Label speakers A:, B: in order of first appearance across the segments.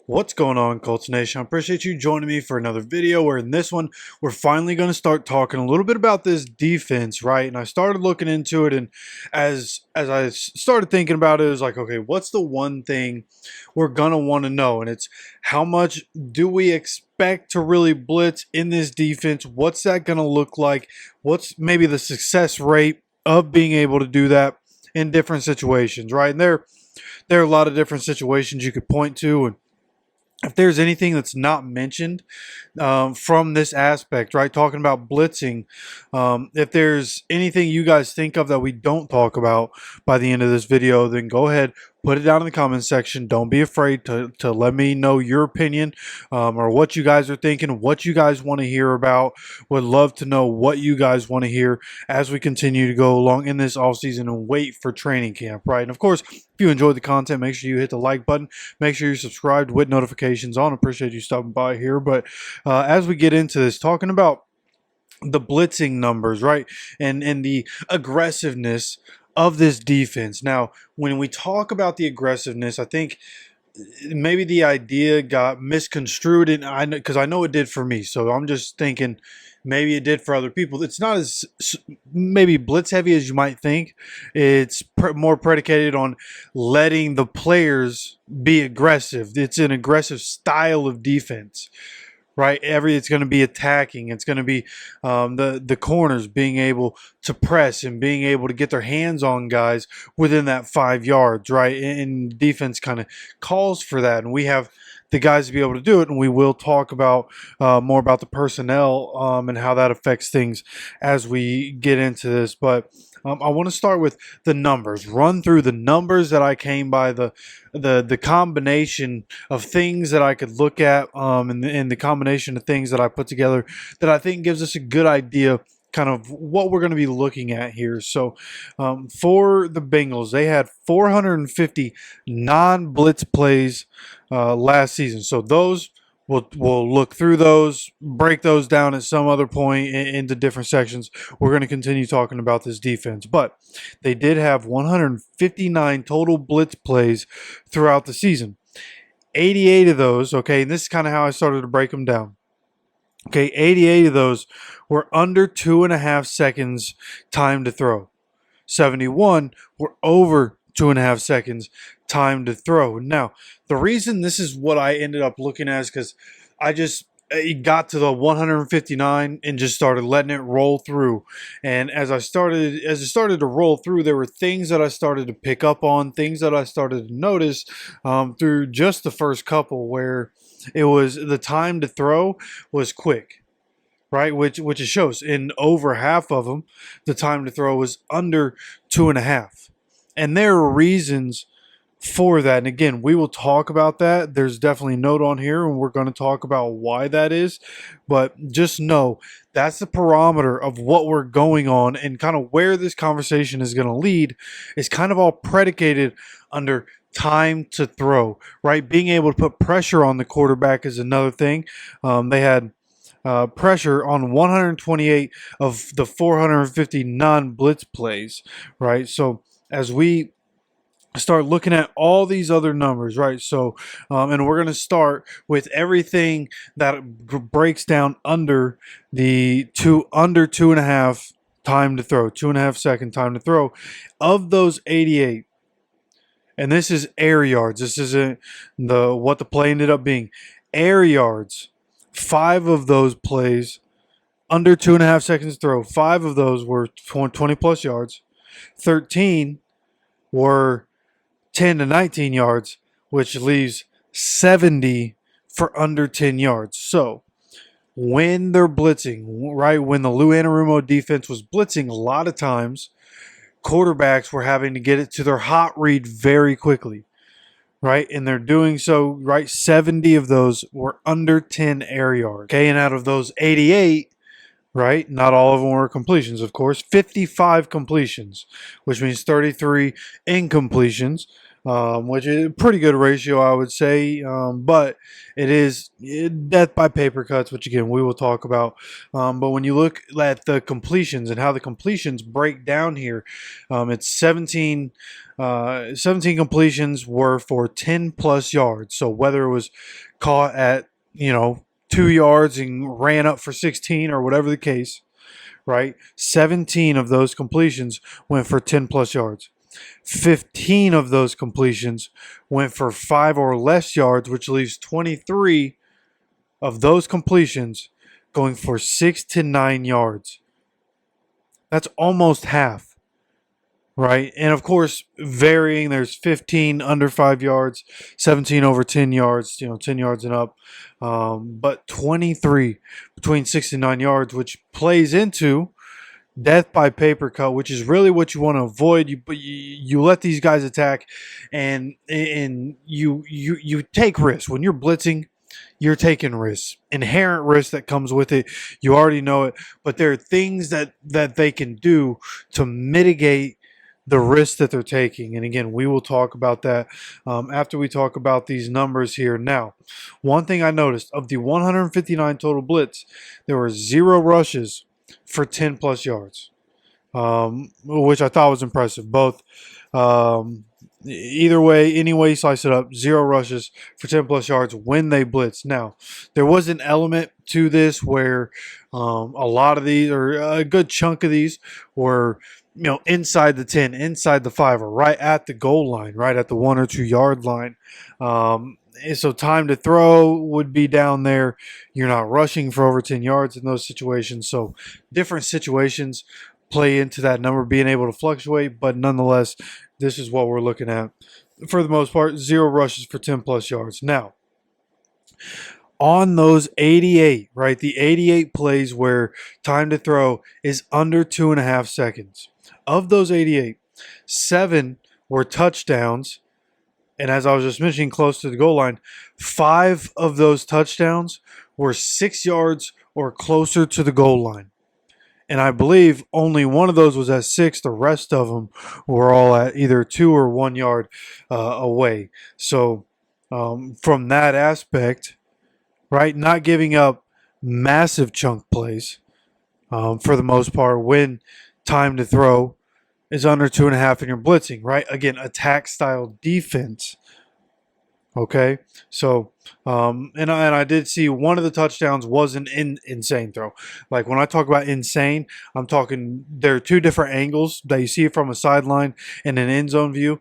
A: What's going on, Colts Nation? I appreciate you joining me for another video where in this one, we're finally going to start talking a little bit about this defense, right? And I started looking into it, and as I started thinking about it, it was like, okay, what's the one thing we're going to want to know? And it's how much do we expect to really blitz in this defense? What's that going to look like? What's maybe the success rate of being able to do that in different situations, right? And there are a lot of different situations you could point to, and if there's anything that's not mentioned from this aspect, right, talking about blitzing, if there's anything you guys think of that we don't talk about by the end of this video, then go ahead, put it down in the comment section. Don't be afraid to let me know your opinion or what you guys are thinking, what you guys want to hear about. Would love to know what you guys want to hear as we continue to go along in this offseason and wait for training camp, right? And of course, if you enjoyed the content, make sure you hit the like button. Make sure you're subscribed with notifications on. Appreciate you stopping by here. But as we get into this, talking about the blitzing numbers, right, and the aggressiveness of this defense. Now, when we talk about the aggressiveness, I think maybe the idea got misconstrued, and because I know it did for me. So I'm just thinking maybe it did for other people. It's not as maybe blitz heavy as you might think. It's more predicated on letting the players be aggressive. It's an aggressive style of defense, right? It's going to be attacking. It's going to be the corners being able to press and being able to get their hands on guys within that 5 yards, right? And defense kind of calls for that, and we have the guys to be able to do it. And we will talk about more about the personnel and how that affects things as we get into this. But I want to start with the numbers. Run through the numbers that I came by, the combination of things that I could look at, and the combination of things that I put together that I think gives us a good idea kind of what we're going to be looking at here. So for the Bengals, they had 450 non-blitz plays last season. So those we'll look through those, break those down at some other point into different sections. We're going to continue talking about this defense, but they did have 159 total blitz plays throughout the season. 88 of those, okay, and this is kind of how I started to break them down. Okay, 88 of those were under 2.5 seconds time to throw. 71 were over 2.5 seconds time to throw. Now, the reason this is what I ended up looking at is because it got to the 159 and just started letting it roll through. And as it started to roll through, there were things that I started to pick up on, things that I started to notice through just the first couple, where it was the time to throw was quick, right? Which it shows in over half of them, the time to throw was under 2.5. And there are reasons for that. And again, we will talk about that. There's definitely a note on here, and we're going to talk about why that is. But just know that's the parameter of what we're going on, and kind of where this conversation is going to lead is kind of all predicated under time to throw, right? Being able to put pressure on the quarterback is another thing. They had pressure on 128 of the 450 non-blitz plays, right? So as we start looking at all these other numbers, right? So, and we're going to start with everything that breaks down under under 2.5 time to throw, 2.5 second time to throw. Of those 88, and this is air yards. This isn't what the play ended up being. Air yards. 5 of those plays under 2.5 seconds to throw. 5 of those were 20 plus yards. 13 were 10 to 19 yards, which leaves 70 for under 10 yards. So when they're blitzing, right, when the Lou Anarumo defense was blitzing, a lot of times quarterbacks were having to get it to their hot read very quickly, right? And they're doing so, right? 70 of those were under 10 air yards. Okay, and out of those 88, right, not all of them were completions, of course. 55 completions, which means 33 incompletions. which is a pretty good ratio, I would say. But it is death by paper cuts, which again we will talk about. But when you look at the completions and how the completions break down here, it's 17 completions were for 10 plus yards. So whether it was caught at 2 yards and ran up for 16 or whatever the case, right? 17 of those completions went for 10 plus yards. 15 of those completions went for 5 or less yards, which leaves 23 of those completions going for 6 to 9 yards. That's almost half, right? And of course, varying, there's 15 under 5 yards, 17 over 10 yards, 10 yards and up. But 23 between 6 and 9 yards, which plays into death by paper cut, which is really what you want to avoid. You let these guys attack, and you take risks when you're blitzing. You're taking risks, inherent risk that comes with it. You already know it, but there are things that they can do to mitigate the risk that they're taking. And again, we will talk about that after we talk about these numbers here. Now, one thing I noticed, of the 159 total blitz, there were 0 rushes for 10 plus yards, which I thought was impressive. Both, either way, any way you slice it up, 0 rushes for 10 plus yards when they blitz. Now, there was an element to this where a lot of these, or a good chunk of these, were inside the 10, inside the 5, or right at the goal line, right at the 1 or 2 yard line. So time to throw would be down there. You're not rushing for over 10 yards in those situations. So different situations play into that number being able to fluctuate, but nonetheless, this is what we're looking at. For the most part, 0 rushes for 10 plus yards. Now, on those 88, right, the 88 plays where time to throw is under 2.5 seconds. Of those 88, 7 were touchdowns. And as I was just mentioning, close to the goal line, 5 of those touchdowns were 6 yards or closer to the goal line. And I believe only one of those was at 6. The rest of them were all at either 2 or 1 yard away. So from that aspect, right, not giving up massive chunk plays for the most part when time to throw is under 2.5 and you're blitzing, right? Again, attack style defense. Okay, so and I did see one of the touchdowns was an insane throw. Like when I talk about insane, I'm talking there are 2 different angles that you see it from a sideline and an end zone view.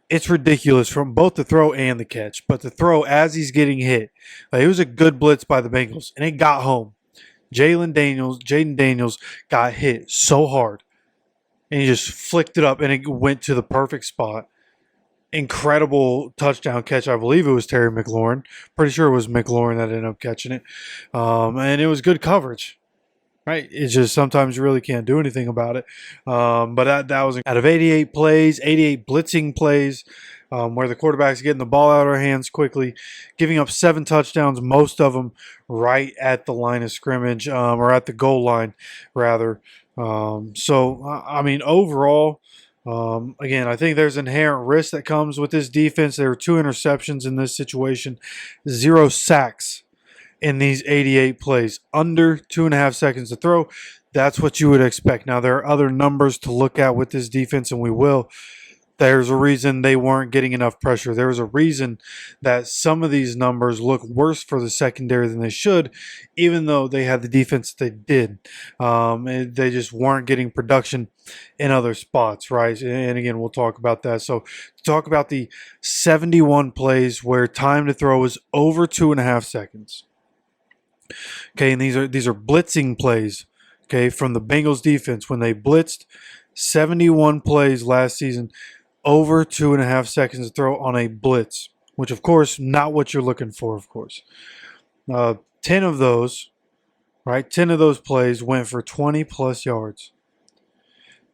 A: It's ridiculous from both the throw and the catch. But the throw as he's getting hit, like it was a good blitz by the Bengals, and it got home. Jaden Daniels got hit so hard, and he just flicked it up, and it went to the perfect spot. Incredible touchdown catch. I believe it was Terry McLaurin. Pretty sure it was McLaurin that ended up catching it. And it was good coverage. Right, it's just sometimes you really can't do anything about it. But that was out of 88 plays, 88 blitzing plays, where the quarterback's getting the ball out of our hands quickly, giving up 7 touchdowns, most of them right at the line of scrimmage, or at the goal line, rather. So, I mean, overall, again, I think there's inherent risk that comes with this defense. There were 2 interceptions in this situation, 0 sacks in these 88 plays, under 2.5 seconds to throw. That's what you would expect. Now, there are other numbers to look at with this defense, and we will. There's a reason they weren't getting enough pressure. There's a reason that some of these numbers look worse for the secondary than they should, even though they had the defense they did. They just weren't getting production in other spots, right? And again, we'll talk about that. So to talk about the 71 plays where time to throw is over 2.5 seconds. Okay, and these are blitzing plays, okay, from the Bengals defense when they blitzed. 71 plays last season, over 2.5 seconds to throw on a blitz, which of course not what you're looking for, of course. 10 of those, right? 10 of those plays went for 20 plus yards.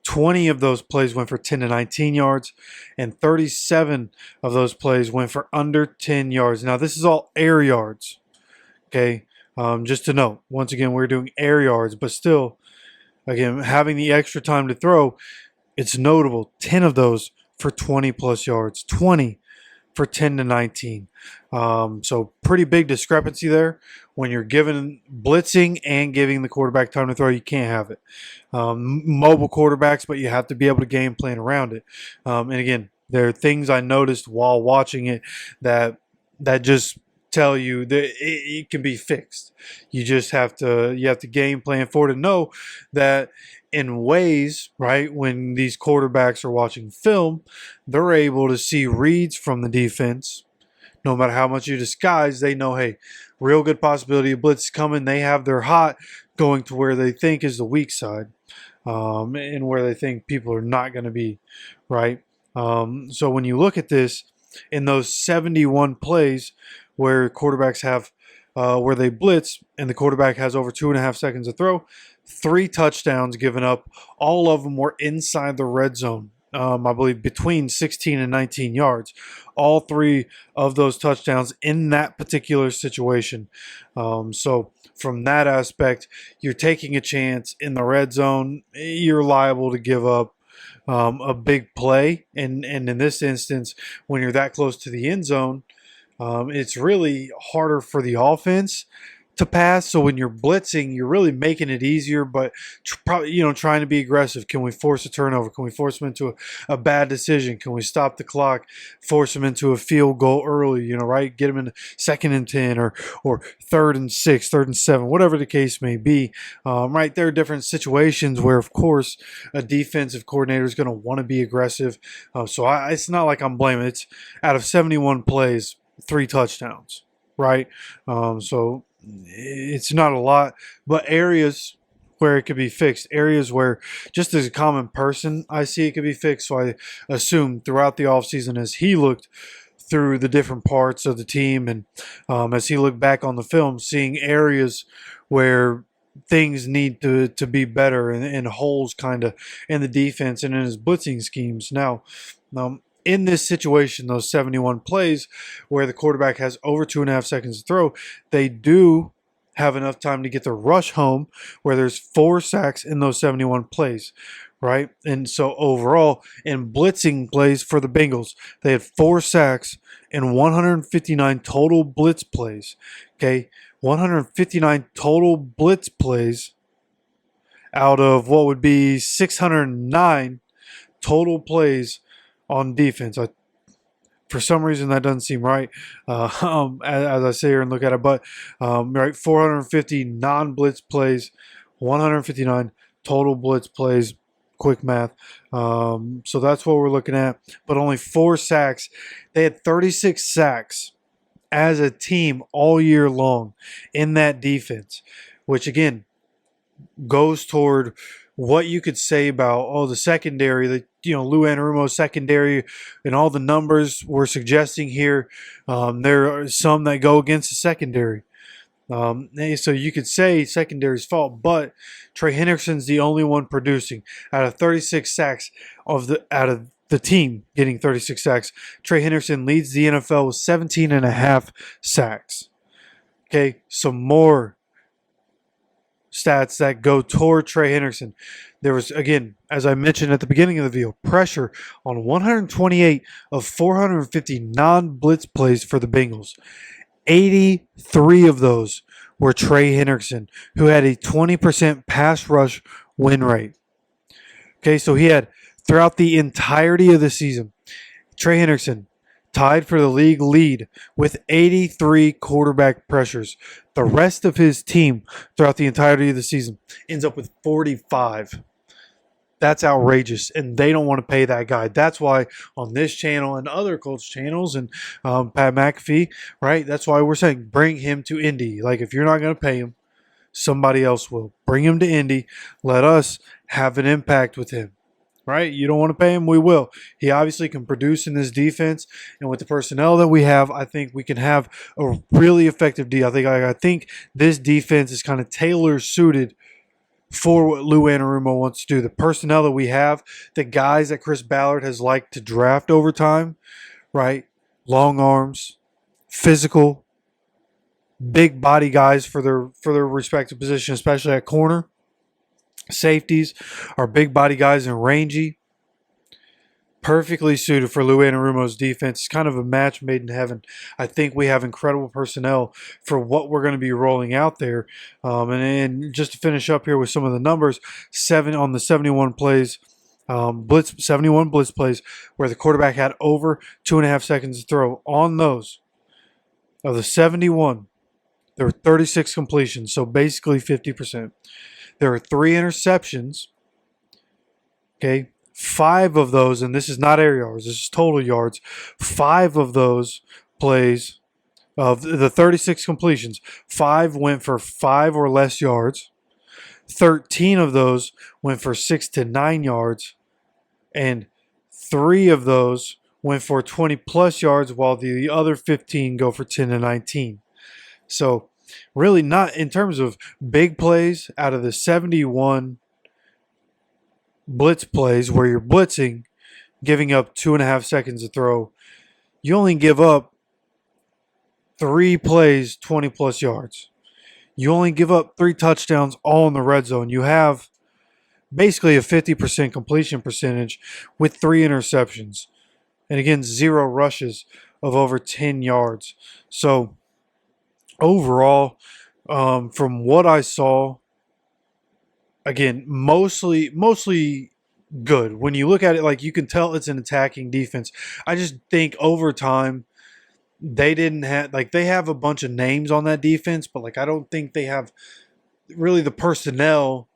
A: 20 of those plays went for 10 to 19 yards, and 37 of those plays went for under 10 yards. Now, this is all air yards, okay? Just to note, once again, we're doing air yards, but still, again, having the extra time to throw, it's notable. 10 of those for 20 plus yards, 20 for 10 to 19. So pretty big discrepancy there. When you're giving blitzing and giving the quarterback time to throw, you can't have it. Mobile quarterbacks, but you have to be able to game plan around it. And again, there are things I noticed while watching it that just tell you that it can be fixed. You just have to game plan for it and know that in ways, right, when these quarterbacks are watching film, they're able to see reads from the defense. No matter how much you disguise, they know, hey, real good possibility of blitz coming. They have their hot going to where they think is the weak side, and where they think people are not going to be, right? So when you look at this, in those 71 plays where quarterbacks have, where they blitz and the quarterback has over 2.5 seconds to throw, 3 touchdowns given up. All of them were inside the red zone. I believe between 16 and 19 yards. All 3 of those touchdowns in that particular situation. So from that aspect, you're taking a chance in the red zone. You're liable to give up a big play. And in this instance, when you're that close to the end zone, it's really harder for the offense to pass. So when you're blitzing, you're really making it easier, but probably, trying to be aggressive. Can we force a turnover? Can we force them into a bad decision? Can we stop the clock, force them into a field goal early, right? Get them in 2nd and 10 or 3rd and 6, 3rd and 7, whatever the case may be. Right. There are different situations where, of course, a defensive coordinator is going to want to be aggressive. So it's not like I'm blaming. It's out of 71 plays, 3 touchdowns, right? So it's not a lot, but areas where it could be fixed, areas where just as a common person I see it could be fixed. So I assume throughout the offseason, as he looked through the different parts of the team and as he looked back on the film, seeing areas where things need to be better and holes kind of in the defense and in his blitzing schemes. Now, in this situation, those 71 plays where the quarterback has over 2.5 seconds to throw, they do have enough time to get the rush home where there's 4 sacks in those 71 plays, right? And so overall, in blitzing plays for the Bengals, they had 4 sacks and 159 total blitz plays, okay? 159 total blitz plays out of what would be 609 total plays on defense. For some reason that doesn't seem right as I sit here and look at it, but right, 450 non-blitz plays, 159 total blitz plays. Quick math. So that's what we're looking at, but only 4 sacks. They had 36 sacks as a team all year long in that defense, which again goes toward what you could say about the secondary, Lou Anarumo's secondary, and all the numbers we're suggesting here. There are some that go against the secondary. So you could say secondary's fault, but Trey Hendrickson's the only one producing out of 36 sacks out of the team getting 36 sacks. Trey Hendrickson leads the NFL with 17.5 sacks. Okay, some more stats that go toward Trey Hendrickson. There was, again, as I mentioned at the beginning of the video, pressure on 128 of 450 non-blitz plays for the Bengals. 83 of those were Trey Hendrickson, who had a 20% pass rush win rate. Okay, so he had, throughout the entirety of the season, Trey Hendrickson tied for the league lead with 83 quarterback pressures. The rest of his team throughout the entirety of the season ends up with 45. That's outrageous, and they don't want to pay that guy. That's why on this channel and other Colts channels and Pat McAfee, right, that's why we're saying bring him to Indy. Like, if you're not going to pay him, somebody else will. Bring him to Indy. Let us have an impact with him. Right? You don't want to pay him? We will. He obviously can produce in this defense, and with the personnel that we have, I think we can have a really effective D. I think this defense is kind of tailor-suited for what Lou Anarumo wants to do. The personnel that we have, the guys that Chris Ballard has liked to draft over time, right? Long arms, physical, big body guys for their respective position, especially at corner. Safeties are big body guys and rangy. perfectly suited for Lou Anarumo's defense. It's kind of a match made in heaven. I think we have incredible personnel for what we're going to be rolling out there. And just to finish up here with some of the numbers, 7 on the 71 plays, 71 blitz plays where the quarterback had over 2.5 seconds to throw. On those, of the 71, there were 36 completions, so basically 50%. There were 3 interceptions. Okay, 5 of those, and this is not air yards, this is total yards. 5 of those plays, of the 36 completions, 5 went for 5 or less yards. 13 of those went for 6 to 9 yards, and 3 of those went for 20 plus yards, while the other 15 go for 10 to 19. So really not in terms of big plays. Out of the 71 blitz plays where you're blitzing, giving up 2.5 seconds to throw, you only give up 3 plays, 20 plus yards. You only give up 3 touchdowns, all in the red zone. You have basically a 50% completion percentage with 3 interceptions. And again, 0 rushes of over 10 yards. So overall, from what I saw, again, mostly good. When you look at it, like, you can tell it's an attacking defense. I just think over time, they didn't have, like, they have a bunch of names on that defense, but like, I don't think they have really the personnel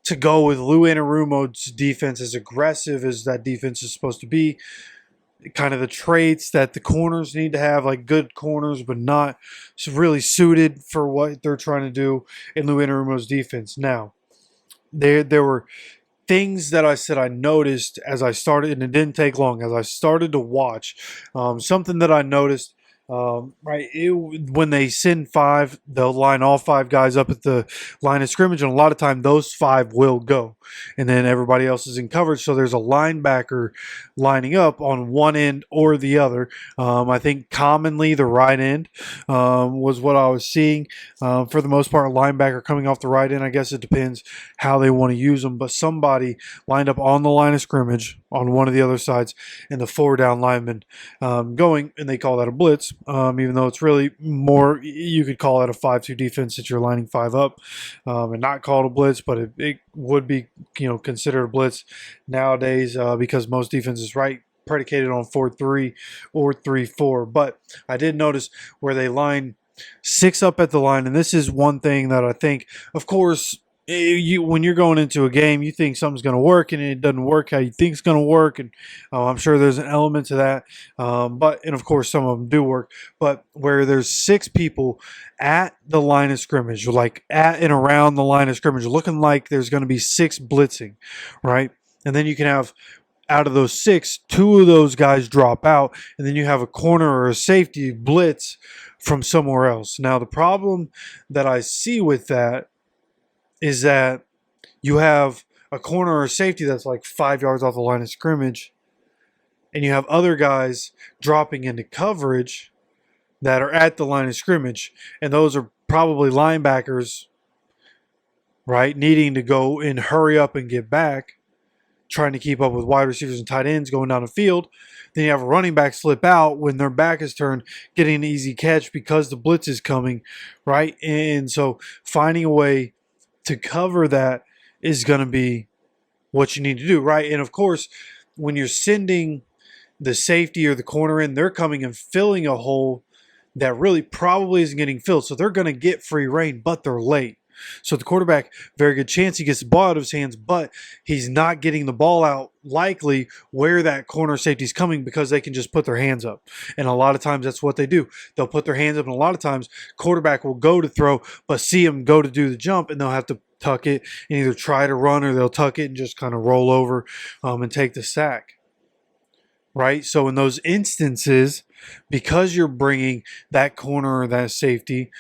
A: to go with Lou Anarumo's defense, as aggressive as that defense is supposed to be. Kind of the traits that the corners need to have, like good corners, but not really suited for what they're trying to do in Lou Anarumo's defense. Now, there were things that I said I noticed as I started, and it didn't take long, as I started to watch. Something that I noticed, when they send 5, they'll line all 5 guys up at the line of scrimmage, and a lot of time those 5 will go, and then everybody else is in coverage. So there's a linebacker lining up on one end or the other. I think commonly the right end was what I was seeing. For the most part, a linebacker coming off the right end. I guess it depends how they want to use them, but somebody lined up on the line of scrimmage on one of the other sides, and the 4 down lineman going, and they call that a blitz, even though it's really more, you could call it a 5-2 defense that you're lining 5 up, and not call it a blitz, but it would be, considered a blitz nowadays, because most defenses predicated on 4-3 or 3-4. But I did notice where they line 6 up at the line, and this is one thing that I think, of course, when you're going into a game, you think something's going to work, and it doesn't work how you think it's going to work, and I'm sure there's an element to that. And of course, some of them do work. But where there's 6 people at the line of scrimmage, like at and around the line of scrimmage, looking like there's going to be 6 blitzing, right? And then you can have, out of those 6, 2 of those guys drop out, and then you have a corner or a safety blitz from somewhere else. Now, the problem that I see with that is that you have a corner or safety that's like 5 yards off the line of scrimmage, and you have other guys dropping into coverage that are at the line of scrimmage, and those are probably linebackers, right, needing to go and hurry up and get back, trying to keep up with wide receivers and tight ends going down the field. Then you have a running back slip out when their back is turned, getting an easy catch because the blitz is coming, right? And so finding a way to cover that is going to be what you need to do, right? And of course, when you're sending the safety or the corner in, they're coming and filling a hole that really probably isn't getting filled. So they're going to get free reign, but they're late. So the quarterback, very good chance he gets the ball out of his hands, but he's not getting the ball out likely where that corner safety is coming, because they can just put their hands up. And a lot of times that's what they do. They'll put their hands up, and a lot of times quarterback will go to throw, but see him go to do the jump, and they'll have to tuck it and either try to run, or they'll tuck it and just kind of roll over and take the sack. Right? So in those instances, because you're bringing that corner or that safety,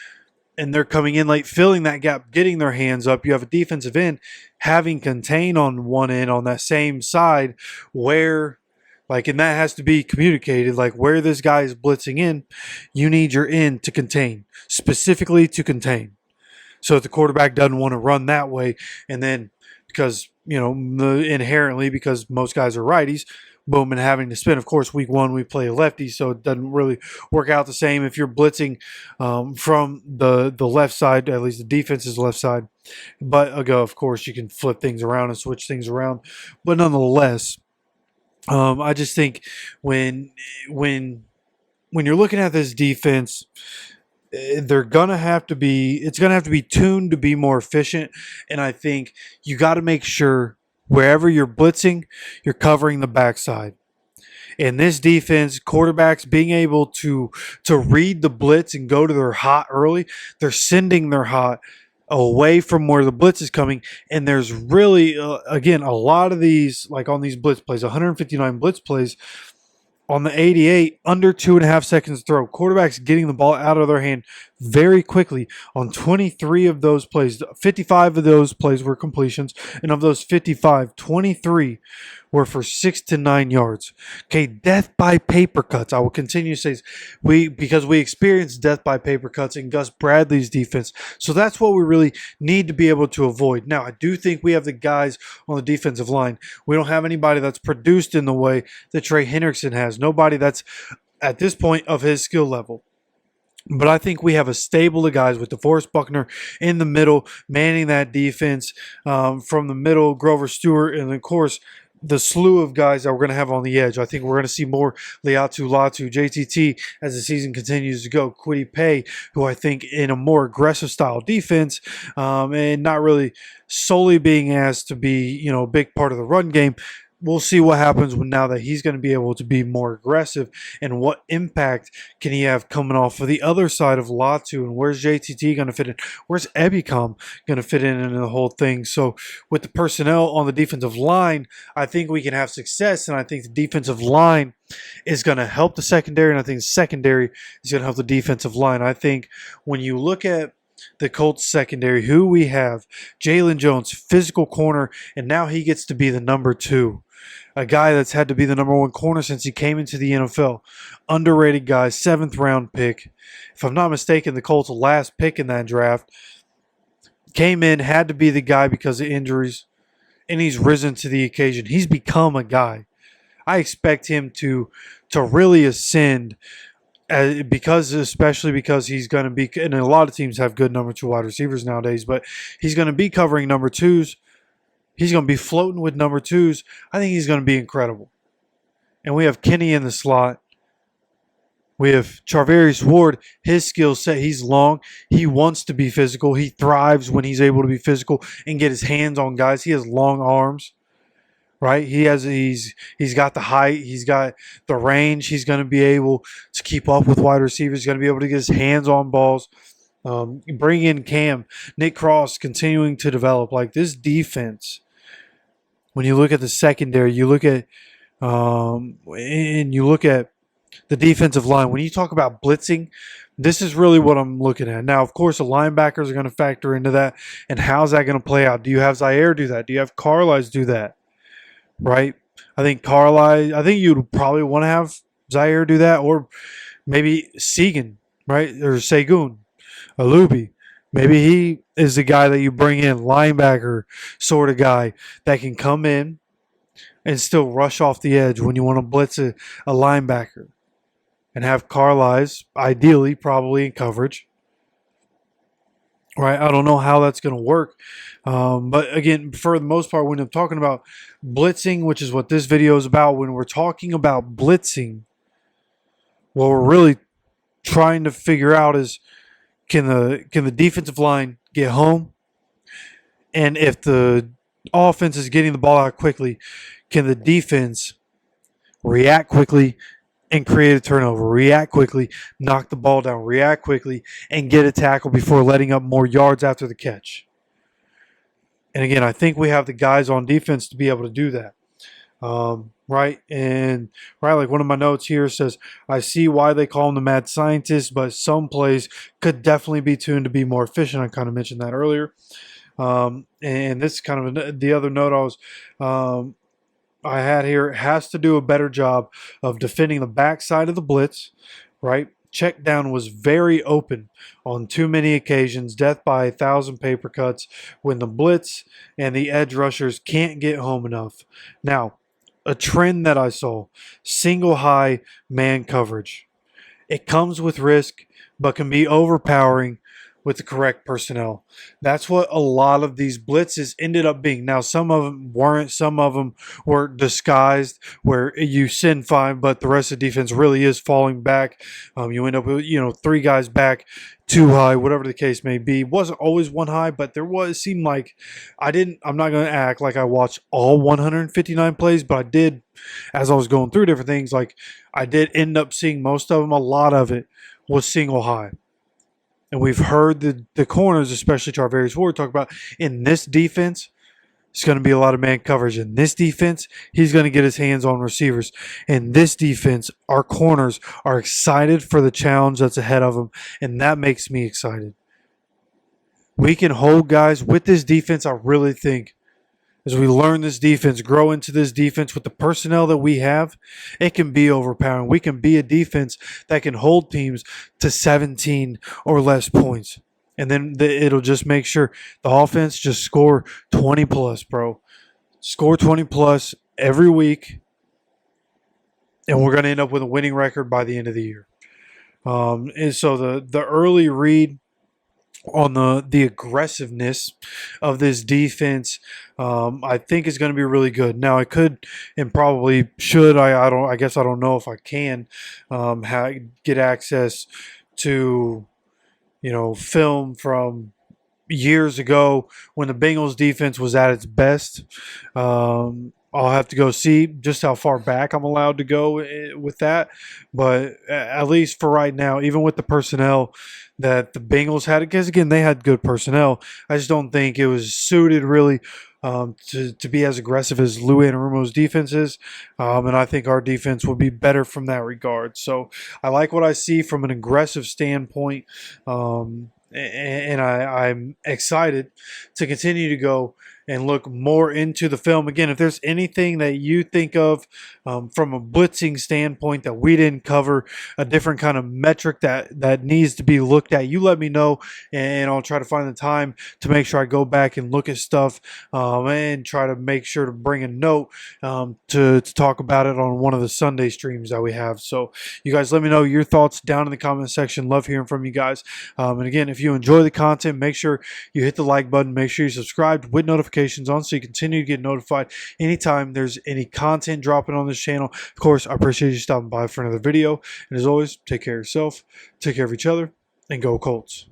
A: and they're coming in late, filling that gap, getting their hands up, you have a defensive end having contain on one end on that same side where, like, and that has to be communicated, like where this guy is blitzing in, you need your end to contain, specifically to contain. So if the quarterback doesn't want to run that way, and then because, inherently, because most guys are righties, boom, and having to spin. Of course, week one we play a lefty, so it doesn't really work out the same if you're blitzing from the left side, at least the defense's left side. But of course, you can flip things around and switch things around. But nonetheless, I just think when when when you're looking at this defense, they're gonna have to be. It's gonna have to be tuned to be more efficient, and I think you got to make sure wherever you're blitzing, you're covering the backside. In this defense, quarterbacks being able to read the blitz and go to their hot early, they're sending their hot away from where the blitz is coming. And there's really, again, a lot of these, like on these blitz plays, 159 blitz plays, on the 88, under 2.5 seconds to throw. Quarterbacks getting the ball out of their hand very quickly on 23 of those plays. 55 of those plays were completions, and of those 55, 23 were for 6 to 9 yards. Okay, death by paper cuts. I will continue to say this. Because we experienced death by paper cuts in Gus Bradley's defense. So that's what we really need to be able to avoid. Now, I do think we have the guys on the defensive line. We don't have anybody that's produced in the way that Trey Hendrickson has. Nobody that's at this point of his skill level. But I think we have a stable of guys with DeForest Buckner in the middle, manning that defense from the middle, Grover Stewart, and of course, the slew of guys that we're going to have on the edge. I think we're going to see more Liatu Latu, JTT as the season continues to go. Kwity Paye, who I think in a more aggressive style defense and not really solely being asked to be, a big part of the run game. We'll see what happens now that he's going to be able to be more aggressive, and what impact can he have coming off of the other side of Latu, and where's JTT going to fit in? Where's Ebicom going to fit in the whole thing? So with the personnel on the defensive line, I think we can have success, and I think the defensive line is going to help the secondary, and I think the secondary is going to help the defensive line. I think when you look at the Colts secondary, who we have, Jalen Jones, physical corner, and now he gets to be the number 2. A guy that's had to be the number 1 corner since he came into the NFL. Underrated guy, 7th round pick. If I'm not mistaken, the Colts' last pick in that draft. Came in, had to be the guy because of injuries, and he's risen to the occasion. He's become a guy. I expect him to really ascend, especially because he's going to be, and a lot of teams have good number 2 wide receivers nowadays, but he's going to be covering number 2s. He's going to be floating with number 2s. I think he's going to be incredible. And we have Kenny in the slot. We have Charvarius Ward, his skill set. He's long. He wants to be physical. He thrives when he's able to be physical and get his hands on guys. He has long arms, right? He's got the height. He's got the range. He's going to be able to keep up with wide receivers. He's going to be able to get his hands on balls. Bring in Cam. Nick Cross continuing to develop. Like this defense, when you look at the secondary, you look at and you look at the defensive line. When you talk about blitzing, this is really what I'm looking at. Now, of course, the linebackers are going to factor into that. And how's that going to play out? Do you have Zaire do that? Do you have Carlisle do that? Right? I think you'd probably want to have Zaire do that, or maybe Segan, right? Or Segun, Alubi. Maybe he is the guy that you bring in, linebacker sort of guy that can come in and still rush off the edge when you want to blitz a linebacker, and have Carlisle ideally probably in coverage. Right? I don't know how that's going to work. But again, for the most part, when I'm talking about blitzing, which is what this video is about, when we're talking about blitzing, what we're really trying to figure out is, can the defensive line get home? And if the offense is getting the ball out quickly, can the defense react quickly and create a turnover, react quickly, knock the ball down, react quickly, and get a tackle before letting up more yards after the catch? And again, I think we have the guys on defense to be able to do that. Right? And like one of my notes here says, I see why they call him the mad scientist, but some plays could definitely be tuned to be more efficient. I kind of mentioned that earlier. And this is kind of the other note I had here. It has to do a better job of defending the backside of the blitz, right? Check down was very open on too many occasions. Death by 1,000 paper cuts when the blitz and the edge rushers can't get home enough. Now, a trend that I saw: single high man coverage. It comes with risk, but can be overpowering with the correct personnel. That's what a lot of these blitzes ended up being. Now, some of them weren't. Some of them were disguised, where you send five, but the rest of the defense really is falling back. You end up with, three guys back, too high, whatever the case may be. Wasn't always one high, but there was. It seemed like I'm not going to act like I watched all 159 plays, but I did as I was going through different things. Like, I did end up seeing most of them. A lot of it was single high. And we've heard the corners, especially Tarvarius Ward, talk about in this defense, it's going to be a lot of man coverage. In this defense, he's going to get his hands on receivers. In this defense, our corners are excited for the challenge that's ahead of them, and that makes me excited. We can hold guys with this defense. I really think as we learn this defense, grow into this defense with the personnel that we have, it can be overpowering. We can be a defense that can hold teams to 17 or less points. And then it'll just make sure the offense just score 20 plus, bro. Score 20 plus every week, and we're going to end up with a winning record by the end of the year. And so the early read on the aggressiveness of this defense, I think is going to be really good. Now, I could and probably should. I guess I don't know if I can get access to film from years ago when the Bengals defense was at its best. I'll have to go see just how far back I'm allowed to go with that. But at least for right now, even with the personnel that the Bengals had, because again, they had good personnel, I just don't think it was suited really to be as aggressive as Lou Anarumo's defense is. And I think our defense will be better from that regard. So I like what I see from an aggressive standpoint. And I'm excited to continue to go and look more into the film. Again, if there's anything that you think of from a blitzing standpoint that we didn't cover, a different kind of metric that needs to be looked at, you let me know, and I'll try to find the time to make sure I go back and look at stuff and try to make sure to bring a note to talk about it on one of the Sunday streams that we have. So you guys let me know your thoughts down in the comment section. Love hearing from you guys. And again, if you enjoy the content, make sure you hit the like button. Make sure you subscribe with notifications on so you continue to get notified anytime there's any content dropping on this channel. Of course, I appreciate you stopping by for another video. And as always, take care of yourself, take care of each other, and go Colts.